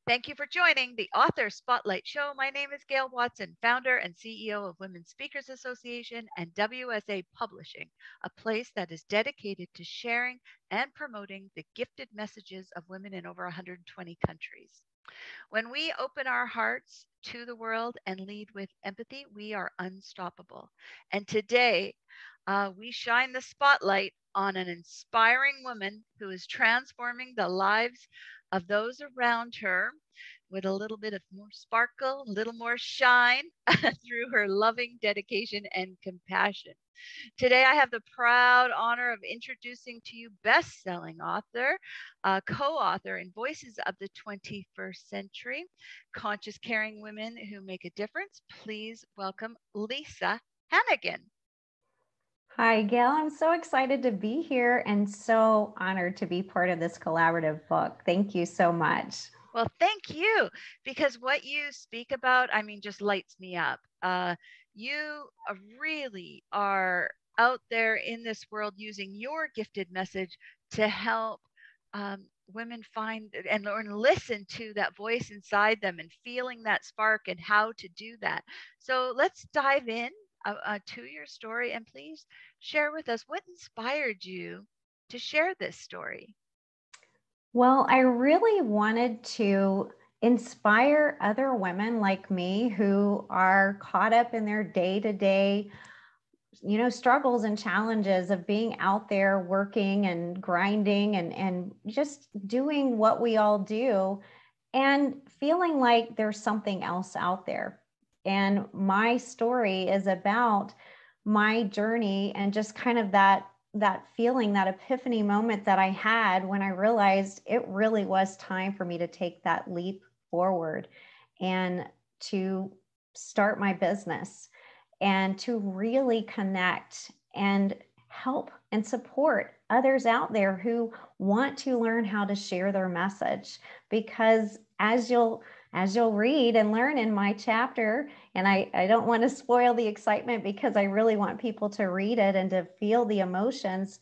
Thank you for joining the Author Spotlight Show. My name is Gail Watson, founder and CEO of Women Speakers Association and WSA Publishing, a place that is dedicated to sharing and promoting the gifted messages of women in over 120 countries. When we open our hearts to the world and lead with empathy, we are unstoppable. And today, we shine the spotlight on an inspiring woman who is transforming the lives of those around her with a little bit of more sparkle, a little more shine through her loving dedication and compassion. Today, I have the proud honor of introducing to you best-selling author, co-author in Voices of the 21st Century, Conscious Caring Women Who Make a Difference. Please welcome Lisa Hannigan. Hi, Gail. I'm so excited to be here and so honored to be part of this collaborative book. Thank you so much. Well, thank you, because what you speak about, just lights me up. You really are out there in this world using your gifted message to help women find and learn, listen to that voice inside them and feeling that spark and how to do that. So let's dive in to your story, and please share with us what inspired you to share this story. Well, I really wanted to inspire other women like me who are caught up in their day-to-day, struggles and challenges of being out there working and grinding and just doing what we all do and feeling like there's something else out there. And my story is about my journey and just kind of that feeling, that epiphany moment that I had when I realized it really was time for me to take that leap forward and to start my business and to really connect and help and support others out there who want to learn how to share their message. Because as you'll read and learn in my chapter, and I don't want to spoil the excitement because I really want people to read it and to feel the emotions,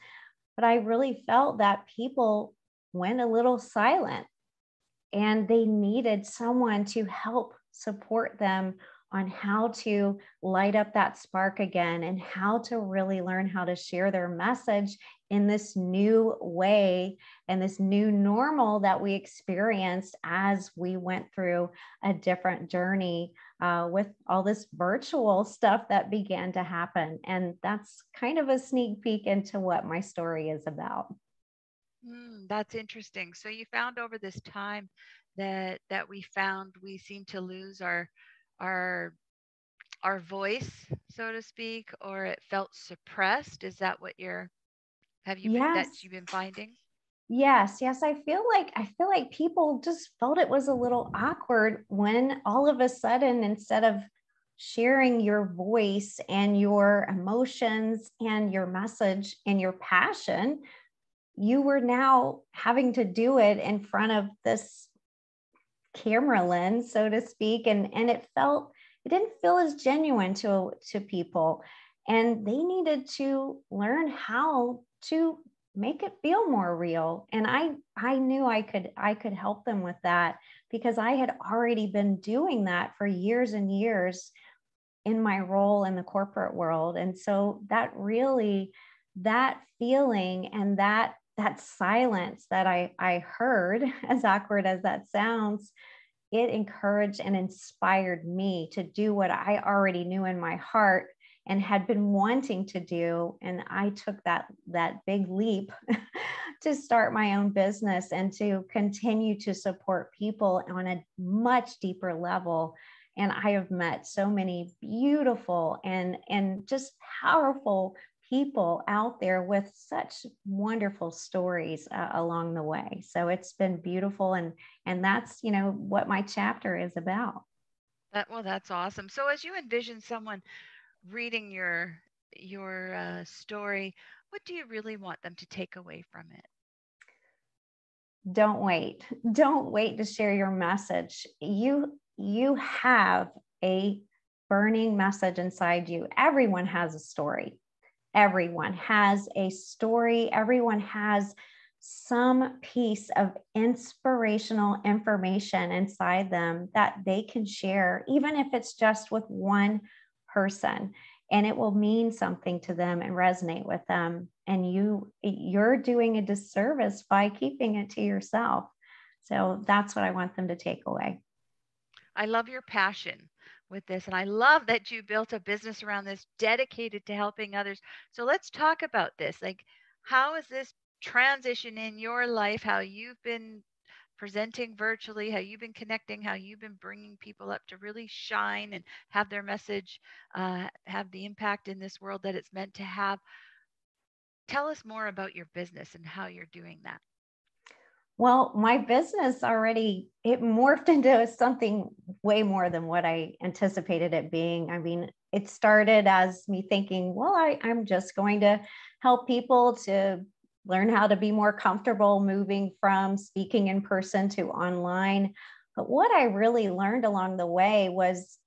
but I really felt that people went a little silent and they needed someone to help support them on how to light up that spark again and how to really learn how to share their message in this new way and this new normal that we experienced as we went through a different journey with all this virtual stuff that began to happen. And that's kind of a sneak peek into what my story is about. That's interesting. So you found over this time that we seem to lose our voice, so to speak, or it felt suppressed. Is that what you've been finding? Yes. I feel like people just felt it was a little awkward when all of a sudden, instead of sharing your voice and your emotions and your message and your passion, you were now having to do it in front of this camera lens, so to speak. And it didn't feel as genuine to people. And they needed to learn how to make it feel more real. And I knew I could help them with that because I had already been doing that for years and years in my role in the corporate world. And so that feeling and that silence that I heard, as awkward as that sounds, it encouraged and inspired me to do what I already knew in my heart and had been wanting to do. And I took that big leap to start my own business and to continue to support people on a much deeper level. And I have met so many beautiful and just powerful people out there with such wonderful stories along the way. So it's been beautiful. And that's, what my chapter is about. That's awesome. So as you envision someone reading your story, what do you really want them to take away from it? Don't wait to share your message. You have a burning message inside you. Everyone has a story. Everyone has a story. Everyone has some piece of inspirational information inside them that they can share, even if it's just with one person, and it will mean something to them and resonate with them. And you're doing a disservice by keeping it to yourself. So that's what I want them to take away. I love your passion with this. And I love that you built a business around this dedicated to helping others. So let's talk about this. Like, how is this transition in your life? How you've been presenting virtually, how you've been connecting, how you've been bringing people up to really shine and have their message have the impact in this world that it's meant to have. Tell us more about your business and how you're doing that. Well, my business already, it morphed into something way more than what I anticipated it being. I mean, it started as me thinking, well, I'm just going to help people to learn how to be more comfortable moving from speaking in person to online. But what I really learned along the way was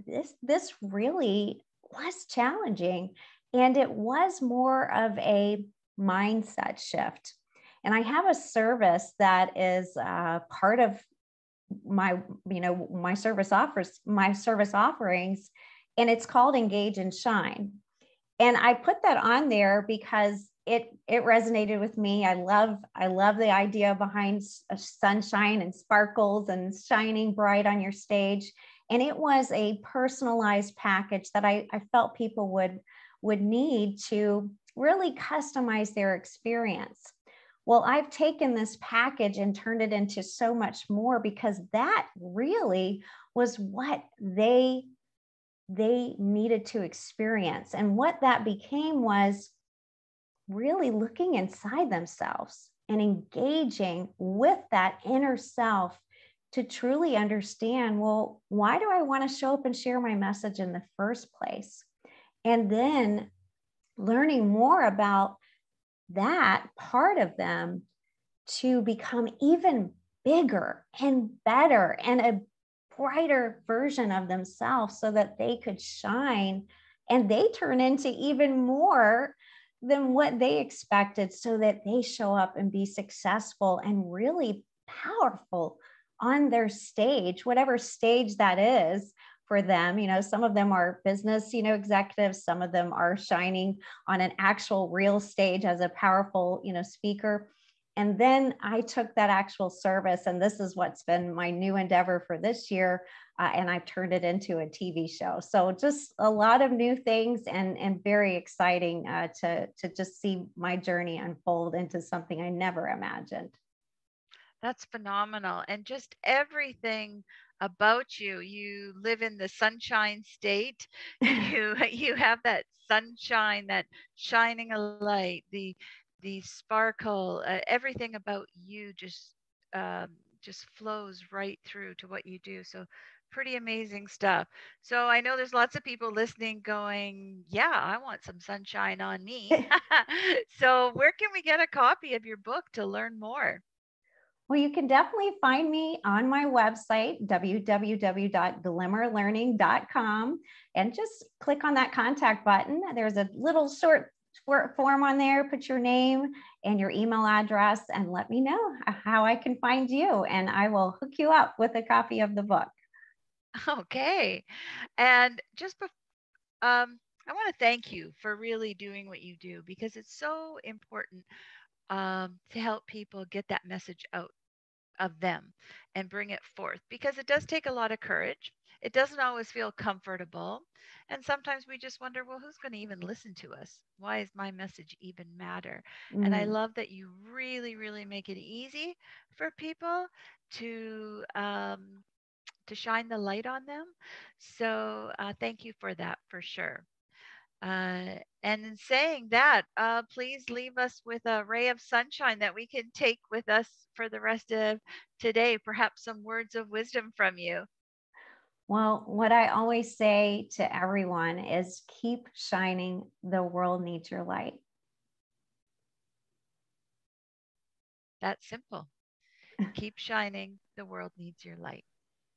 this really was challenging. And it was more of a mindset shift. And I have a service that is part of my, my service offerings, and it's called Engage and Shine. And I put that on there because it resonated with me. I love the idea behind sunshine and sparkles and shining bright on your stage. And it was a personalized package that I felt people would need to really customize their experience. Well, I've taken this package and turned it into so much more, because that really was what they needed to experience. And what that became was really looking inside themselves and engaging with that inner self to truly understand, well, why do I want to show up and share my message in the first place? And then learning more about that part of them to become even bigger and better and a brighter version of themselves, so that they could shine and they turn into even more than what they expected, so that they show up and be successful and really powerful on their stage, whatever stage that is for them. Some of them are business, executives. Some of them are shining on an actual real stage as a powerful, speaker. And then I took that actual service, and this is what's been my new endeavor for this year. And I've turned it into a TV show. So just a lot of new things, and very exciting to just see my journey unfold into something I never imagined. That's phenomenal. And just everything about you. You live in the sunshine state. You have that sunshine, that shining a light, the sparkle, everything about you just flows right through to what you do. So pretty amazing stuff. So I know there's lots of people listening going, yeah, I want some sunshine on me. So where can we get a copy of your book to learn more? Well, you can definitely find me on my website, www.glimmerlearning.com, and just click on that contact button. There's a little short form on there. Put your name and your email address and let me know how I can find you, and I will hook you up with a copy of the book. Okay. And I want to thank you for really doing what you do, because it's so important to help people get that message out of them and bring it forth, because it does take a lot of courage. It doesn't always feel comfortable. And sometimes we just wonder, well, who's going to even listen to us? Why does my message even matter? And I Mm. love that you really, really make it easy for people to shine the light on them. So thank you for that for sure. And in saying that, please leave us with a ray of sunshine that we can take with us for the rest of today. Perhaps some words of wisdom from you. Well, what I always say to everyone is keep shining. The world needs your light. That's simple. Keep shining. The world needs your light.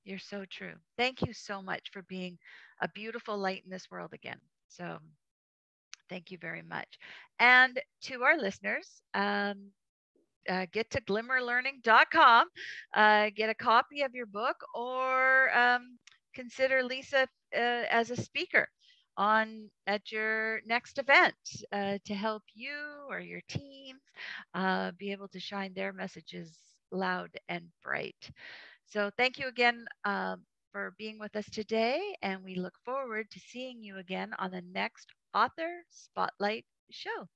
You're so true. Thank you so much for being a beautiful light in this world again. So, thank you very much. And to our listeners, get to glimmerlearning.com, get a copy of your book, or consider Lisa as a speaker on at your next event to help you or your teams be able to shine their messages loud and bright. So thank you again for being with us today, and we look forward to seeing you again on the next Author Spotlight show.